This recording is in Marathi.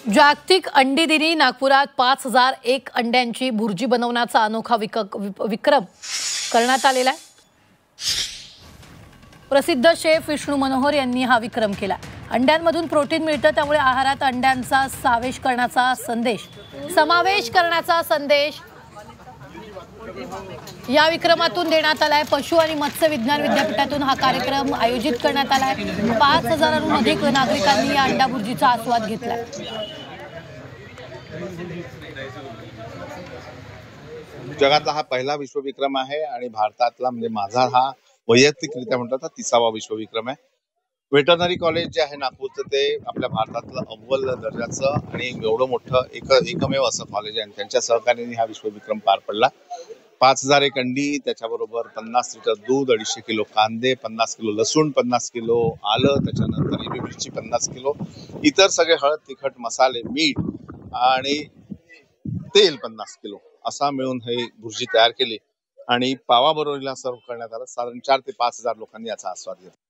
जागतिक अंडी दिनी नागपुरात 5001 अंड्यांची भुर्जी बनवण्याचा अनोखा विक्रम करण्यात आलेला आहे। प्रसिद्ध शेफ विष्णू मनोहर यांनी हा विक्रम केला। अंड्यांमधून प्रोटीन मिळतं, त्यामुळे आहारात अंड्यांचा समावेश करण्याचा संदेश या विक्रमातून देण्यात आलाय। पशु आणि मत्स्य विज्ञान विद्यापीठातून हा कार्यक्रम आयोजित करण्यात आलाय। 5000हून अधिक नागरिकांनी या अंडा भुर्जीचा आस्वाद घेतलाय। जगातला हा पहिला विश्वविक्रम आहे आणि भारतातला म्हणजे माझा हा वैयक्तिकरित्या म्हणतात तिसावा विश्वविक्रम आहे। वेटरनरी कॉलेज जे आहे नागपूरचं ते आपल्या भारतातलं अव्वल दर्जाचं आणि एवढं मोठं एकमेव असं कॉलेज आहे। त्यांच्या सहकार्याने हा विश्वविक्रम पार पडला। 5001 अंडी, त्याच्याबरोबर 50 लिटर दूध, 250 किलो कांदे, 50 किलो लसूण, 50 किलो आलं, त्याच्यानंतर हिरवी मिरची 50 किलो, इतर सगळे हळद तिखट मसाले, मीठ आणि तेल 50 किलो असा मिळून हे भुर्जी तयार केली आणि पावाबरोबरीला सर्व करण्यात आलं। साधारण 4 ते 5000 लोकांनी याचा आस्वाद घेतला।